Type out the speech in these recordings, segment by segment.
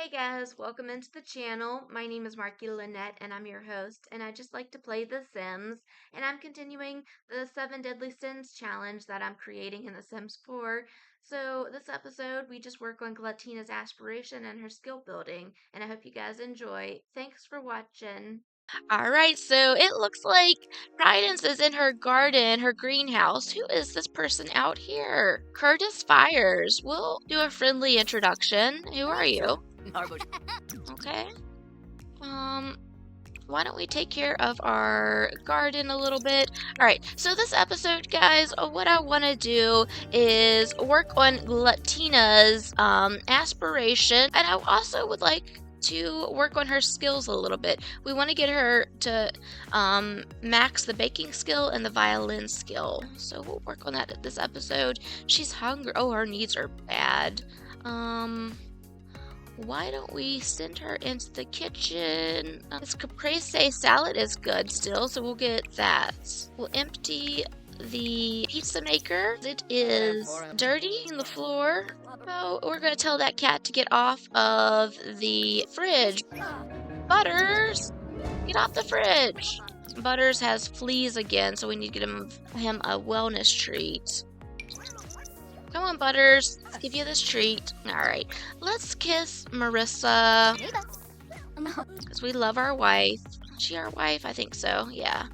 Hey guys, welcome into the channel. My name is Marky Lynette and I'm your host, and I just like to play The Sims, and I'm continuing the 7 Deadly Sins challenge that I'm creating in The Sims 4. So this episode, we just work on Glatina's aspiration and her skill building, and I hope you guys enjoy. Thanks for watching. All right, so it looks like Prydence is in her garden, her greenhouse. Who is this person out here? Curtis Fires. We'll do a friendly introduction. Who are you? Okay. Um, why don't we take care of our garden a little bit? All right, so this episode, guys, what I want to do is work on Latina's aspiration, and I also would like to work on her skills a little bit. We want to get her to max the baking skill and the violin skill. So we'll work on that this episode. She's hungry. Oh, her needs are bad. Why don't we send her into the kitchen? This caprese salad is good still, so we'll get that. We'll empty the pizza maker. It is dirty on the floor. So we're going to tell that cat to get off of the fridge. Butters, get off the fridge. Butters has fleas again, so we need to get him a wellness treat. Come on, Butters. Let's give you this treat. Alright. Let's kiss Marissa. Because we love our wife. Is she our wife? I think so. Yeah.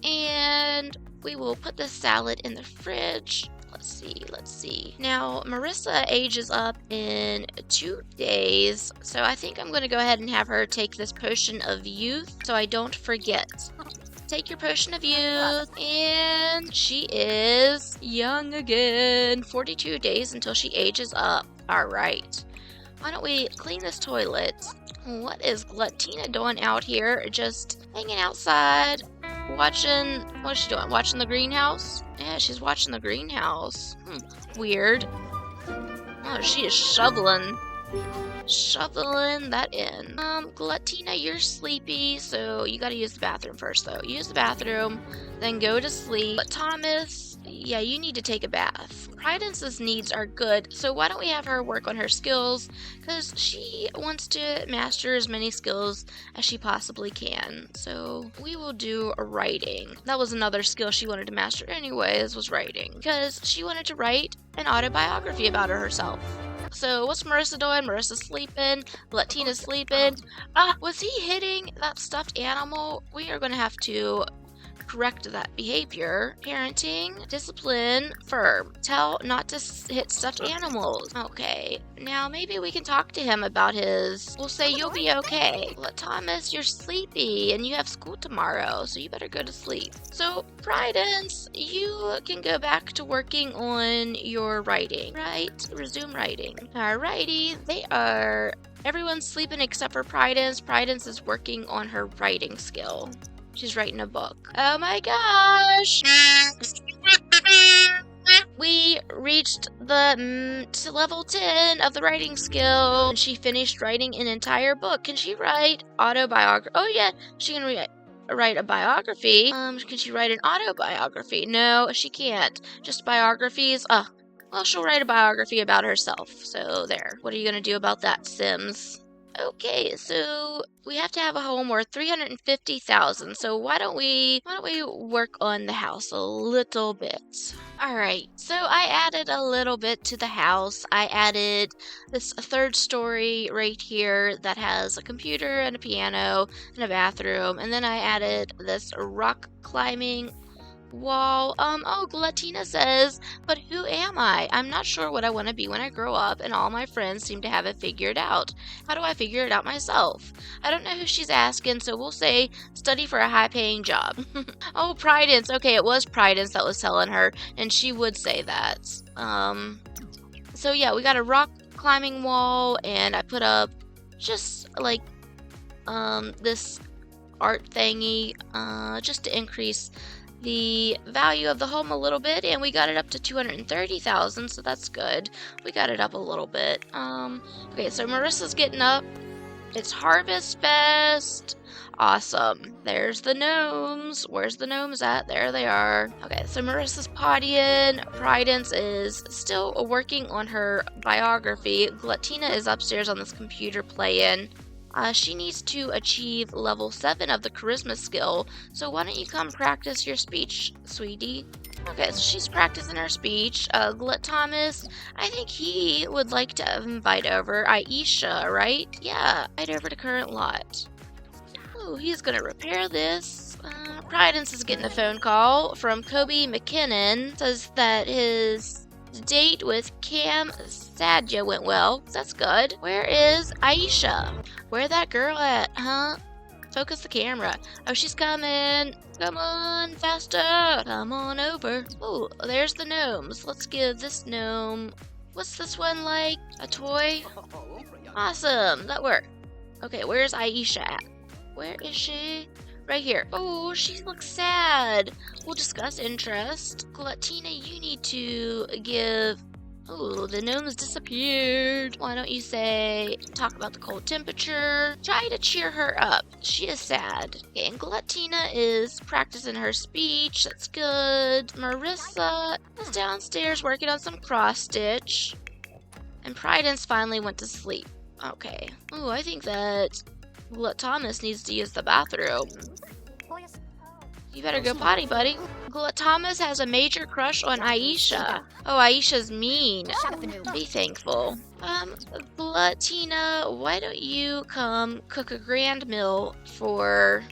And we will put the salad in the fridge. Let's see. Now, Marissa ages up in 2 days. So I think I'm going to go ahead and have her take this potion of youth so I don't forget. Take your potion of youth, and she is young again. 42 days until she ages up. All right. Why don't we clean this toilet? What is Glatina doing out here? Just hanging outside, watching. What's she doing? Watching the greenhouse? Yeah, she's watching the greenhouse. Weird. Oh, she is shoveling that in. Glatina, you're sleepy, so you gotta use the bathroom first, though. Use the bathroom, then go to sleep. But Thomas, yeah, you need to take a bath. Prydence's needs are good, so why don't we have her work on her skills? Because she wants to master as many skills as she possibly can. So we will do writing. That was another skill she wanted to master anyways, was writing. Because she wanted to write an autobiography about herself. So what's Marissa doing? Marissa's sleeping. Latina's sleeping. Was he hitting that stuffed animal? We are going to have to correct that behavior. Parenting, discipline, firm. Tell not to hit stuffed animals. Okay, now maybe we can talk to him about his. We'll say you'll be okay. But Thomas, you're sleepy and you have school tomorrow, so you better go to sleep. So Prydence, you can go back to working on your writing, right? Resume writing. Alrighty, everyone's sleeping except for Prydence. Prydence is working on her writing skill. She's writing a book. Oh my gosh! We reached the to level 10 of the writing skill. She finished writing an entire book. Can she write autobiography? Oh yeah, she can write a biography. Can she write an autobiography? No, she can't. Just biographies. Well, she'll write a biography about herself. So there. What are you gonna do about that, Sims? Okay, so we have to have a home worth 350,000. So why don't we work on the house a little bit? All right. So I added a little bit to the house. I added this 3rd story right here that has a computer and a piano and a bathroom, and then I added this rock climbing wall. Oh, Glatina says, but who am I? I'm not sure what I want to be when I grow up, and all my friends seem to have it figured out. How do I figure it out myself? I don't know who she's asking, so we'll say study for a high-paying job. Oh, Prydence. Okay, it was Prydence that was telling her, and she would say that. So yeah, we got a rock climbing wall, and I put up just like this art thingy just to increase the value of the home a little bit, and we got it up to 230,000, so that's good. We got it up a little bit. Okay, so Marissa's getting up. It's Harvest Fest. Awesome. There's the gnomes. Where's the gnomes at? There they are. Okay, so Marissa's pottying. Prydence is still working on her biography. Glutina is upstairs on this computer playing. She needs to achieve level 7 of the charisma skill, so why don't you come practice your speech, sweetie? Okay, so she's practicing her speech. Glut Thomas, I think he would like to invite over Aisha, right? Yeah, invite over to current lot. Oh, he's gonna repair this. Prydence is getting a phone call from Kobe McKinnon. Says that his date with Cam Sadja went well. That's good. Where is Aisha? Where that girl at, huh? Focus the camera. Oh, she's coming. Come on, faster. Come on over. Oh, there's the gnomes. Let's give this gnome... What's this one like? A toy? Awesome. That worked. Okay, where's Aisha at? Where is she? Right here. Oh, she looks sad. We'll discuss interest. Glutina, you need to give... Oh, the gnome's disappeared. Why don't you talk about the cold temperature? Try to cheer her up. She is sad. Okay, and Glutina is practicing her speech. That's good. Marissa is downstairs working on some cross-stitch. And Prydence finally went to sleep. Okay. Oh, I think that Glut Thomas needs to use the bathroom. You better go potty, buddy. Glut Thomas has a major crush on Aisha. Oh, Aisha's mean. Be thankful. Glutina, why don't you come cook a grand meal for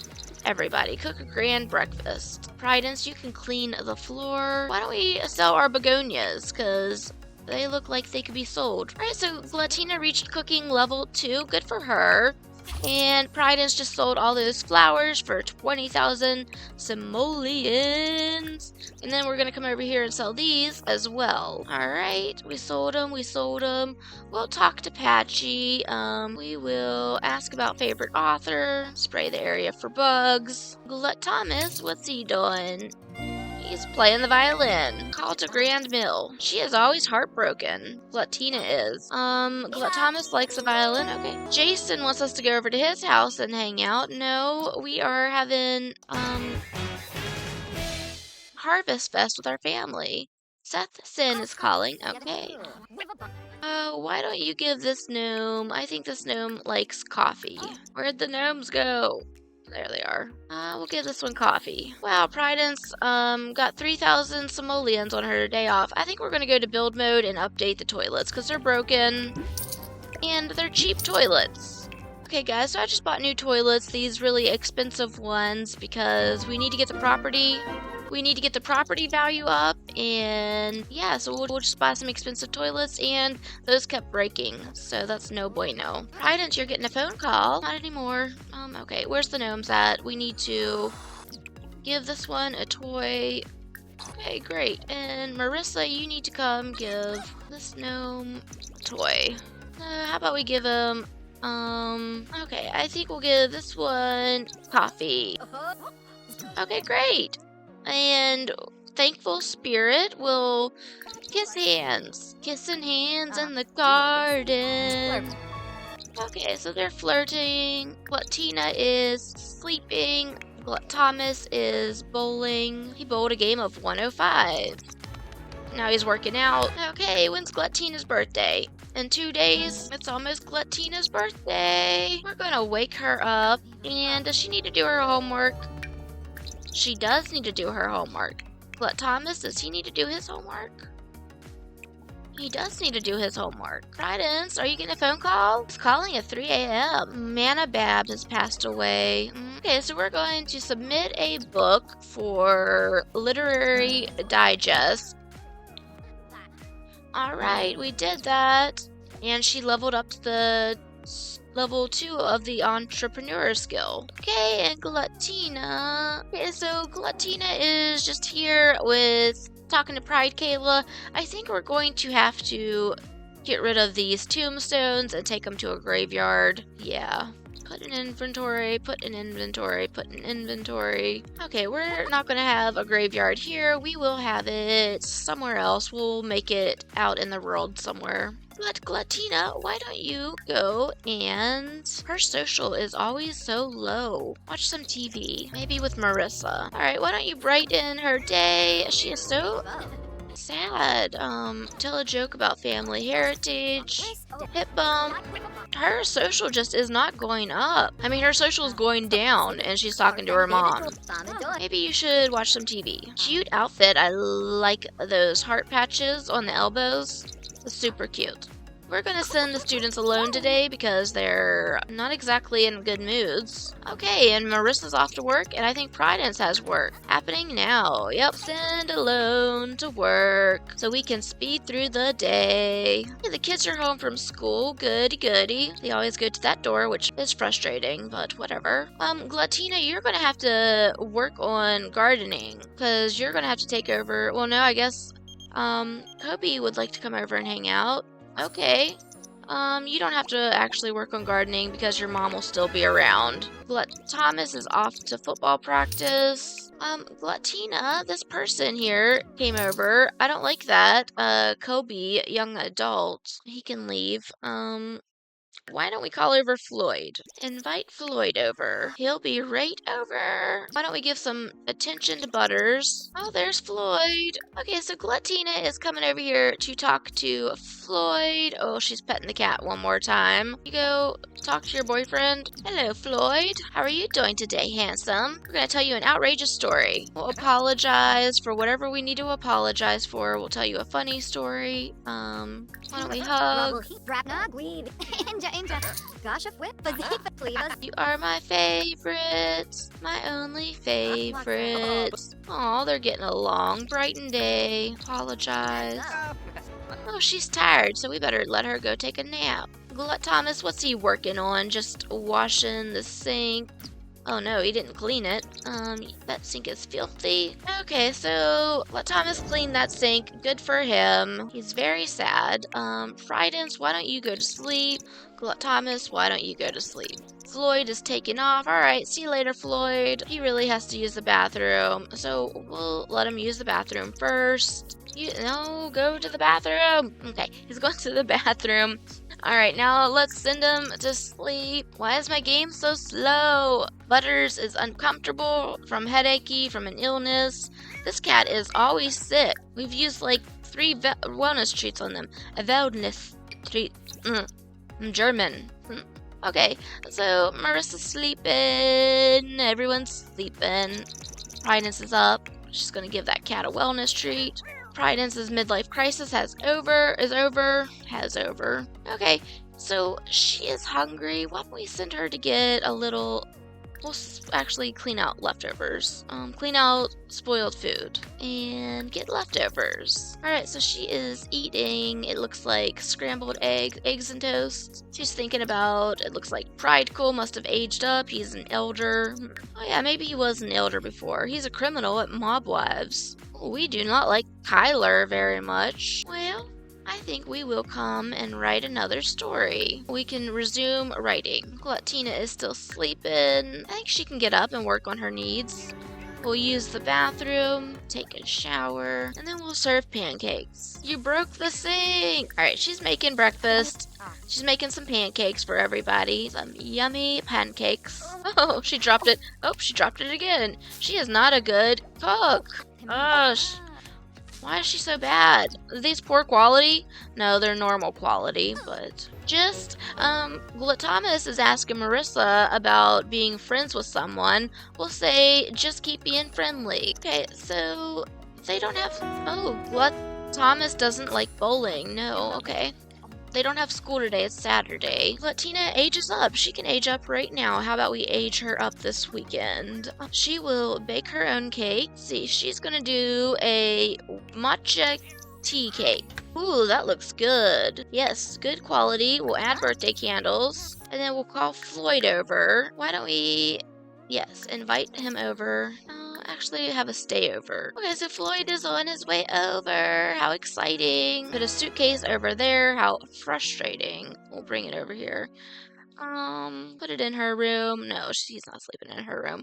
everybody? Cook a grand breakfast. Prydence, you can clean the floor. Why don't we sell our begonias? Because they look like they could be sold. Alright, so Glutina reached cooking level 2. Good for her. And Prydence just sold all those flowers for 20,000 simoleons. And then we're going to come over here and sell these as well. Alright, we sold them, We'll talk to Patchy. We will ask about favorite author. Spray the area for bugs. Glut Thomas, what's he doing? He's playing the violin. Call to Grand Mill. She is always heartbroken. Glutina is. Glut Thomas likes the violin. Okay. Jason wants us to go over to his house and hang out. No, we are having, Harvest Fest with our family. Seth Sin is calling. Okay. Why don't you give this gnome... I think this gnome likes coffee. Where'd the gnomes go? There they are. We'll give this one coffee. Wow, Prydence got 3,000 simoleons on her day off. I think we're going to go to build mode and update the toilets because they're broken and they're cheap toilets. Okay, guys, so I just bought new toilets, these really expensive ones, because we need to get the property. We need to get the property value up, and yeah, so we'll just buy some expensive toilets, and those kept breaking, so that's no bueno. Prydence, you're getting a phone call. Not anymore. Okay, where's the gnomes at? We need to give this one a toy. Okay, great. And Marissa, you need to come give this gnome a toy. How about we give him, okay, I think we'll give this one coffee. Okay, great. And Thankful Spirit will kiss hands. Kissing hands in the garden. Okay, so they're flirting. Glutina is sleeping. Glut Thomas is bowling. He bowled a game of 105. Now he's working out. Okay, when's Glutina's birthday? In 2 days, it's almost Glutina's birthday. We're gonna wake her up. And does she need to do her homework? She does need to do her homework. Glut Thomas, does he need to do his homework? He does need to do his homework. Prydence, are you getting a phone call? He's calling at 3 a.m. Mana Bab has passed away. Okay, so we're going to submit a book for Literary Digest. Alright, we did that. And she leveled up to the level 2 of the entrepreneur skill. Okay, and Glutina. Okay, so Glutina is just here with talking to Pride Kayla. I think we're going to have to get rid of these tombstones and take them to a graveyard. Yeah. Put in inventory, put in inventory, put in inventory. Okay, we're not gonna have a graveyard here. We will have it somewhere else. We'll make it out in the world somewhere. But Glatina, why don't you go and... Her social is always so low. Watch some TV. Maybe with Marissa. Alright, why don't you brighten her day? She is so sad. Tell a joke about family heritage. Hip bump. Her social just is not going up. I mean, her social is going down, and she's talking to her mom. Maybe you should watch some TV. Cute outfit. I like those heart patches on the elbows. It's super cute. We're gonna send the students alone today because they're not exactly in good moods. Okay, and Marissa's off to work, and I think Prydence has work happening now. Yep, send alone to work so we can speed through the day. Hey, the kids are home from school. Goody goody. They always go to that door, which is frustrating, but whatever. Glatina, you're gonna have to work on gardening because you're gonna have to take over. Well, no, I guess Kobe would like to come over and hang out. Okay. You don't have to actually work on gardening because your mom will still be around. Thomas is off to football practice. Glatina, this person here came over. I don't like that. Kobe, young adult. He can leave. Why don't we call over Floyd? Invite Floyd over. He'll be right over. Why don't we give some attention to Butters? Oh, there's Floyd. Okay, so Glatina is coming over here to talk to Floyd. Oh, she's petting the cat one more time. You go talk to your boyfriend. Hello, Floyd. How are you doing today, handsome? We're gonna tell you an outrageous story. We'll apologize for whatever we need to apologize for. We'll tell you a funny story. Why don't we hug? You are my favorite, my only favorite. Aw, they're getting along. Brighten day. Apologize. Oh, she's tired, so we better let her go take a nap. Thomas, what's he working on? Just washing the sink? Oh no, he didn't clean it. That sink is filthy. Okay, so let Thomas clean that sink. Good for him. He's very sad. Prydence, why don't you go to sleep? Thomas, why don't you go to sleep? Floyd is taking off. Alright, see you later, Floyd. He really has to use the bathroom, so we'll let him use the bathroom first. No, go to the bathroom. Okay, he's going to the bathroom. Alright, now let's send him to sleep. Why is my game so slow? Butters is uncomfortable from headachy, from an illness. This cat is always sick. We've used like 3 wellness treats on them. A wellness treat. German. Okay, so Marissa's sleeping. Everyone's sleeping. Prydence is up. She's gonna give that cat a wellness treat. Prydence's midlife crisis has over. Okay, so she is hungry. Why don't we send her to get a little... We'll actually clean out leftovers. Clean out spoiled food. And get leftovers. Alright, so she is eating, it looks like scrambled eggs and toast. She's thinking about, it looks like Prideful must have aged up. He's an elder. Oh yeah, maybe he was an elder before. He's a criminal at Mob Wives. We do not like Kyler very much. Well, I think we will come and write another story. We can resume writing. Glatina is still sleeping. I think she can get up and work on her needs. We'll use the bathroom, take a shower, and then we'll serve pancakes. You broke the sink! Alright, she's making breakfast. She's making some pancakes for everybody. Some yummy pancakes. Oh, she dropped it. Oh, she dropped it again. She is not a good cook. Gosh. Why is she so bad? Are these poor quality? No, they're normal quality, but... Just, Thomas is asking Marissa about being friends with someone. We'll say, just keep being friendly. Okay, so... They don't have... Oh, Thomas doesn't like bowling. No, okay. They don't have school today. It's Saturday. Glatina ages up. She can age up right now. How about we age her up this weekend? She will bake her own cake. Let's see, she's gonna do a matcha tea cake. Ooh, that looks good. Yes, good quality. We'll add birthday candles. And then we'll call Floyd over. Why don't we... Yes, invite him over. Actually have a stay over. Okay, so Floyd is on his way over. How exciting. Put a suitcase over there. How frustrating. We'll bring it over here. Put it in her room. No, she's not sleeping in her room.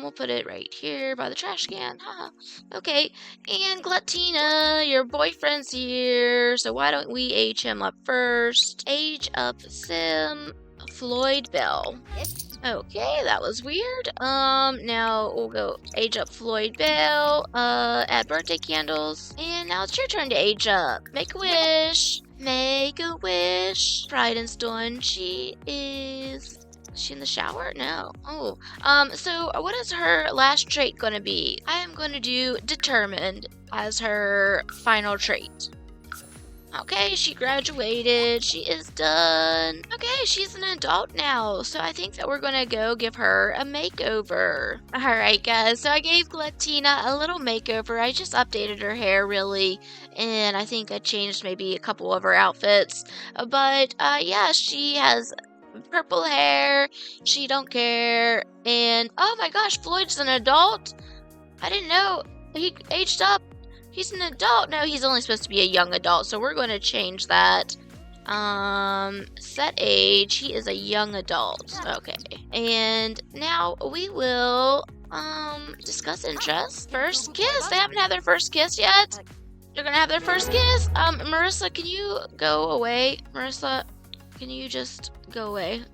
We'll put it right here by the trash can. Haha. Okay. And Glutina, your boyfriend's here. So why don't we age him up first? Age up Sim Floyd Bell. Okay, that was weird. Now we'll go age up Floyd Bell, add birthday candles, and now it's your turn to age up. Make a wish. Make a wish. Pride and Dawn, is she in the shower? No. Oh, so what is her last trait gonna be? I am gonna do determined as her final trait. Okay, she graduated. She is done. Okay, she's an adult now. So I think that we're going to go give her a makeover. Alright, guys. So I gave Glutina a little makeover. I just updated her hair, really. And I think I changed maybe a couple of her outfits. But, yeah, she has purple hair. She don't care. And, oh my gosh, Floyd's an adult? I didn't know. He aged up. He's an adult. No, he's only supposed to be a young adult, so we're going to change that. Set age. He is a young adult. Okay. And now we will, discuss interests. First kiss. They haven't had their first kiss yet. They're going to have their first kiss. Marissa, can you go away? Marissa, can you just go away?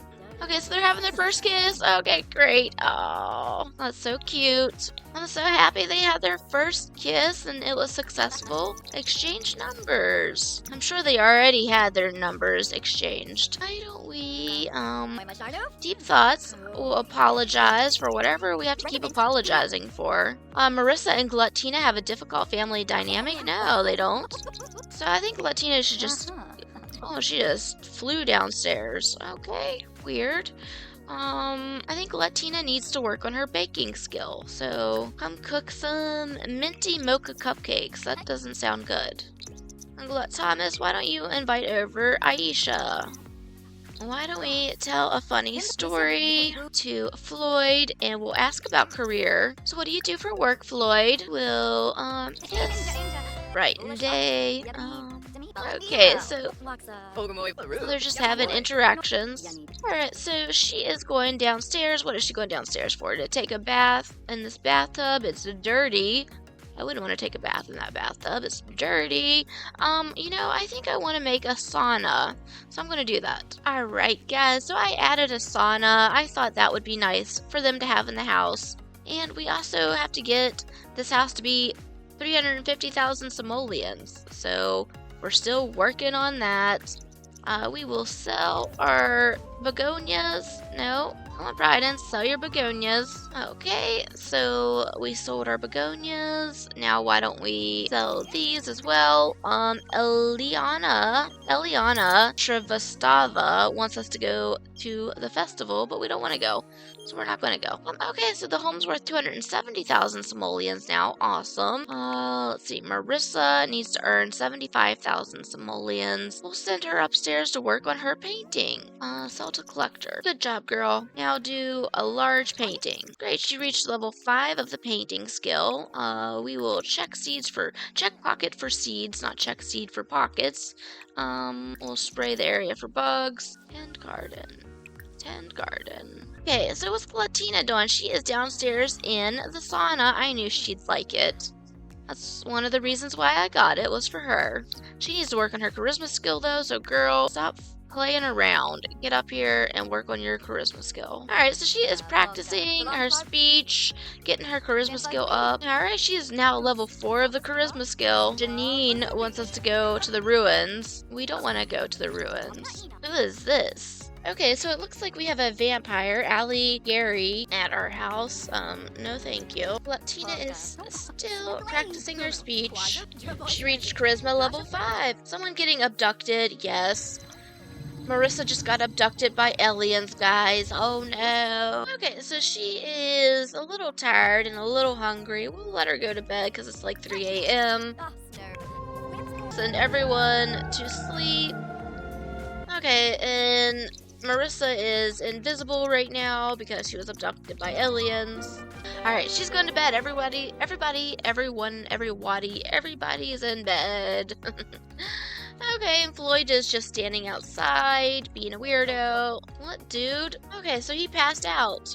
Okay, so they're having their first kiss. Okay, great. Oh, that's so cute. I'm so happy they had their first kiss and it was successful. Exchange numbers. I'm sure they already had their numbers exchanged. Why don't we, deep thoughts will apologize for whatever we have to keep apologizing for. Marissa and Glutina have a difficult family dynamic? No, they don't. So I think Glutina should just... Oh, she just flew downstairs. Okay, weird. I think Glutina needs to work on her baking skill. So, come cook some minty mocha cupcakes. That doesn't sound good. And Thomas, why don't you invite over Aisha? Why don't we tell a funny story to Floyd and we'll ask about career. So what do you do for work, Floyd? We'll, yes. Right day. Okay, so they're just having interactions. Alright, so she is going downstairs. What is she going downstairs for? To take a bath in this bathtub. It's dirty. I wouldn't want to take a bath in that bathtub. It's dirty. You know, I think I want to make a sauna. So I'm going to do that. Alright, guys. So I added a sauna. I thought that would be nice for them to have in the house. And we also have to get this house to be 350,000 simoleons. So we're still working on that. We will sell our begonias. No, come on, Bryden, sell your begonias. Okay, so we sold our begonias. Now why don't we sell these as well? Eliana Trivastava wants us to go to the festival, but we don't want to go. So we're not going to go. Okay, so the home's worth 270,000 simoleons now. Awesome. Let's see. Marissa needs to earn 75,000 simoleons. We'll send her upstairs to work on her painting. Sell to collector. Good job, girl. Now do a large painting. Great. She reached level 5 of the painting skill. We will check pocket for seeds, not check seed for pockets. We'll spray the area for bugs. Tend garden. Okay, so what's Glutina doing? She is downstairs in the sauna. I knew she'd like it. That's one of the reasons why I got it, was for her. She needs to work on her charisma skill, though, so girl, stop playing around. Get up here and work on your charisma skill. Alright, so she is practicing her speech, getting her charisma skill up. Alright, she is now level 4 of the charisma skill. Janine wants us to go to the ruins. We don't want to go to the ruins. Who is this? Okay, so it looks like we have a vampire, Ali Gary, at our house. No thank you. Glutina is still practicing her speech. She reached charisma level 5. Someone getting abducted, yes. Marissa just got abducted by aliens, guys. Oh no. Okay, so she is a little tired and a little hungry. We'll let her go to bed because it's like 3 a.m. Send everyone to sleep. Okay, and Marissa is invisible right now because she was abducted by aliens. Alright, she's going to bed. Everybody is in bed. Okay, and Floyd is just standing outside, being a weirdo. What, dude? Okay, so he passed out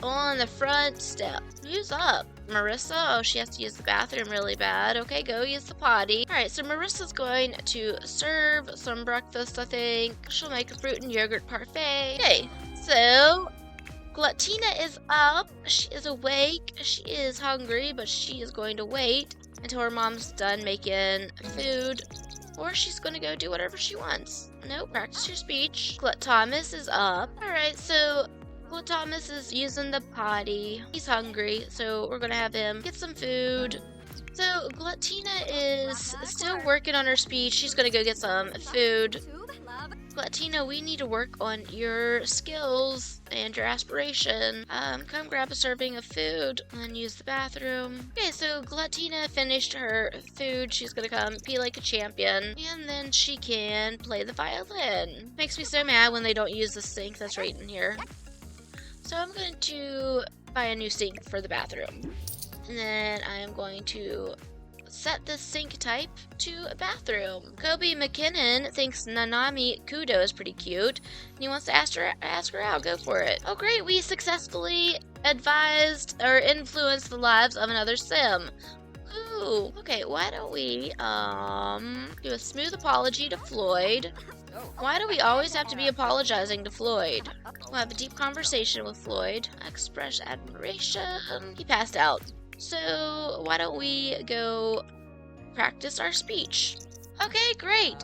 on the front step. Who's up? Marissa? Oh, she has to use the bathroom really bad. Okay, go use the potty. Alright, so Marissa's going to serve some breakfast, I think. She'll make a fruit and yogurt parfait. Okay, so Glutina is up. She is awake. She is hungry, but she is going to wait until her mom's done making food. Or she's going to go do whatever she wants. No, practice your speech. Glut Thomas is up. Alright, so Glut Thomas is using the potty. He's hungry, so we're going to have him get some food. So Glutina is still working on her speech. She's going to go get some food. Glutina, we need to work on your skills and your aspiration. Come grab a serving of food and use the bathroom. Okay, so Glutina finished her food. She's gonna come pee like a champion, and then she can play the violin. Makes me so mad when they don't use the sink that's right in here. So I'm going to buy a new sink for the bathroom. And then I am going to set the sink type to a bathroom. Kobe McKinnon thinks Nanami Kudo is pretty cute, and he wants to ask her out. Go for it. Oh great, we successfully advised or influenced the lives of another sim. Ooh, okay, why don't we do a smooth apology to Floyd. Why do we always have to be apologizing to Floyd? We'll have a deep conversation with Floyd. Express admiration. He passed out. So why don't we go practice our speech? Okay, great.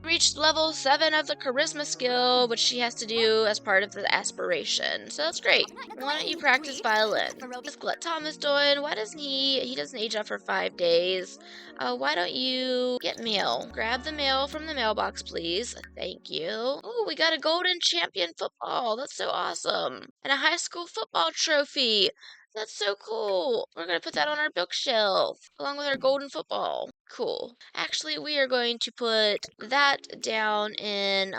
Reached level 7 of the charisma skill, which she has to do as part of the aspiration. So that's great. Why don't you practice violin? What's Glut Thomas doing? Why doesn't he doesn't age up for 5 days. Why don't you get mail? Grab the mail from the mailbox, please. Thank you. Oh, we got a golden champion football. That's so awesome. And a high school football trophy. That's so cool. We're going to put that on our bookshelf along with our golden football. Cool. Actually, we are going to put that down in,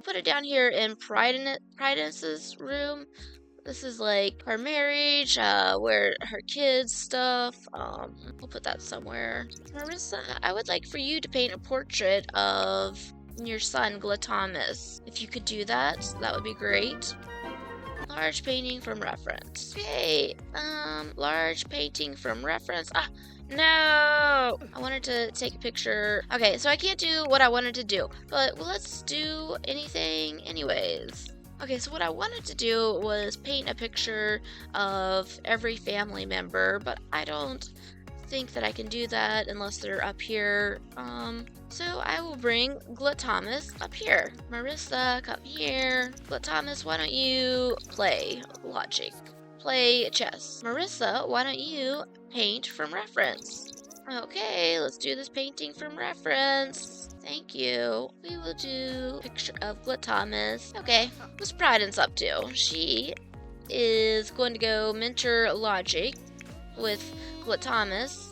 put it down here in Pridence's room. This is like her marriage, where her kids' stuff. We'll put that somewhere. Marissa, I would like for you to paint a portrait of your son, Glatomus. If you could do that, that would be great. Large painting from reference. Okay, large painting from reference. Ah, no! I wanted to take a picture. Okay, so I can't do what I wanted to do, but let's do anything anyways. Okay, so what I wanted to do was paint a picture of every family member, but I don't think that I can do that unless they're up here. So I will bring Glatomus up here. Marissa, come here. Glatomus, why don't you play logic? Play chess. Marissa, why don't you paint from reference? Okay, let's do this painting from reference. Thank you. We will do a picture of Glatomus. Okay, what's Prudence up to? She is going to go mentor logic with Glatomus.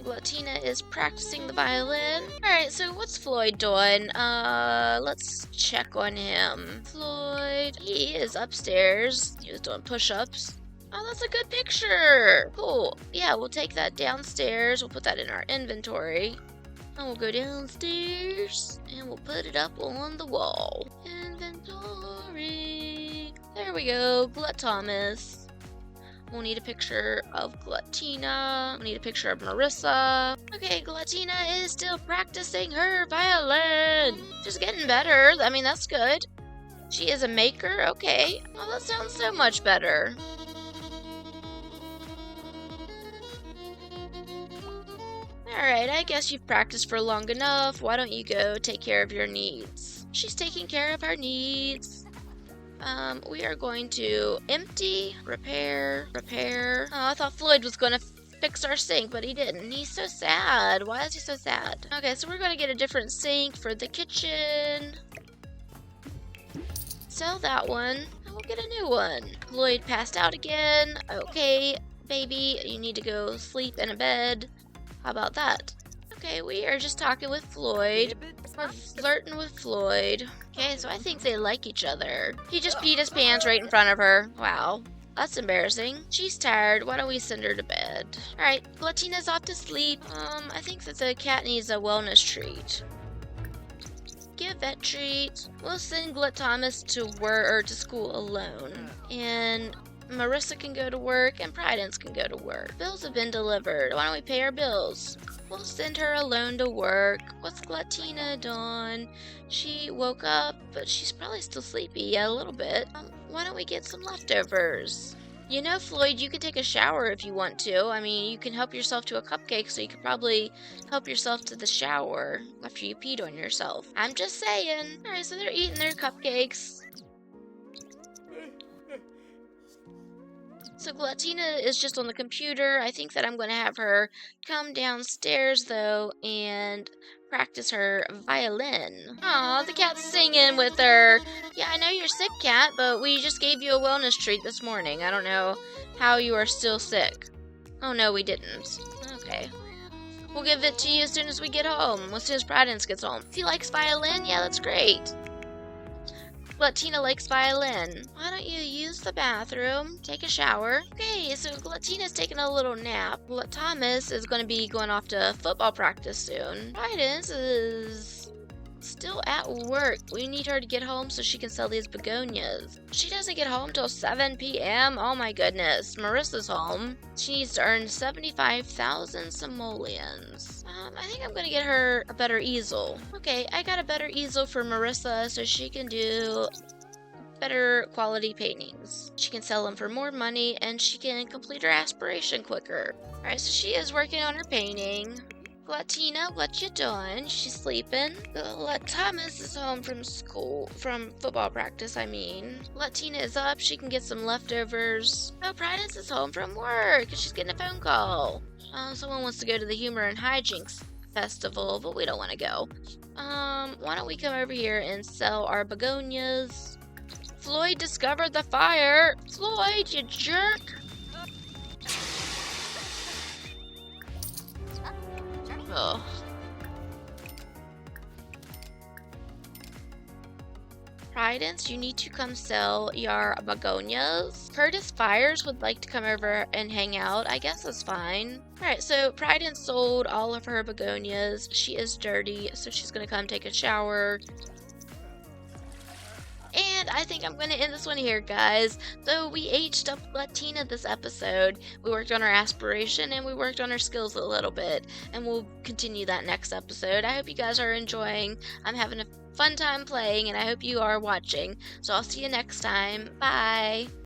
Glutina is practicing the violin. Alright, so what's Floyd doing? Let's check on him. Floyd, he is upstairs. He was doing push-ups. Oh, that's a good picture. Cool. Yeah, we'll take that downstairs. We'll put that in our inventory. And we'll go downstairs and we'll put it up on the wall. Inventory. There we go. Glatomus. We'll need a picture of Glutina. We'll need a picture of Marissa. Okay, Glutina is still practicing her violin. She's getting better. I mean, that's good. She is a maker? Okay. Oh, that sounds so much better. Alright, I guess you've practiced for long enough. Why don't you go take care of your needs? She's taking care of her needs. We are going to empty, repair. Oh, I thought Floyd was going to fix our sink, but he didn't. He's so sad. Why is he so sad? Okay, so we're going to get a different sink for the kitchen. Sell that one, and we'll get a new one. Floyd passed out again. Okay, baby, you need to go sleep in a bed. How about that? Okay, we are just talking with Floyd. We're flirting with Floyd. Okay, so I think they like each other. He just peed his pants right in front of her. Wow. that's embarrassing. She's tired. Why don't we send her to bed? Alright, Glatina's off to sleep. I think that the cat needs a wellness treat. Give vet treats. We'll send Glut Thomas to work or to school alone. And Marissa can go to work and Prydence can go to work. Bills have been delivered. Why don't we pay our bills? We'll send her alone to work. What's Glatina done? She woke up, but she's probably still sleepy. Yeah, a little bit. Why don't we get some leftovers? You know, Floyd, you can take a shower if you want to. I mean, you can help yourself to a cupcake, so you could probably help yourself to the shower after you peed on yourself. I'm just saying. Alright, so they're eating their cupcakes. So Glatina is just on the computer. I think that I'm going to have her come downstairs, though, and practice her violin. Aw, the cat's singing with her. Yeah, I know you're sick, cat, but we just gave you a wellness treat this morning. I don't know how you are still sick. Oh, no, we didn't. Okay. We'll give it to you as soon as we get home, as soon as Prydence gets home. If he likes violin, yeah, that's great. Glatina likes violin. Why don't you use the bathroom, take a shower? Okay, so Glatina's taking a little nap. Thomas is going to be going off to football practice soon. Prydence is still at work. We need her to get home so she can sell these begonias. She doesn't get home till 7 p.m. Oh my goodness. Marissa's home. She needs to earn 75,000 simoleons. I think I'm gonna get her a better easel. Okay, I got a better easel for Marissa so she can do better quality paintings. She can sell them for more money and she can complete her aspiration quicker. Alright, so she is working on her painting. Glatina, what you doing? She's sleeping. Thomas is home from school, from football practice, I mean. Glatina is up, she can get some leftovers. Oh, Prydence is home from work, she's getting a phone call. Someone wants to go to the Humor and Hijinks Festival, but we don't want to go. Why don't we come over here and sell our begonias? Floyd discovered the fire! Floyd, you jerk! Oh. Prydence, you need to come sell your begonias. Curtis Fires would like to come over and hang out. I guess that's fine. Alright, so Prydence sold all of her begonias. She is dirty, so she's gonna come take a shower. And I think I'm going to end this one here, guys. So we aged up Glatina this episode. We worked on our aspiration and we worked on our skills a little bit. And we'll continue that next episode. I hope you guys are enjoying. I'm having a fun time playing and I hope you are watching. So I'll see you next time. Bye.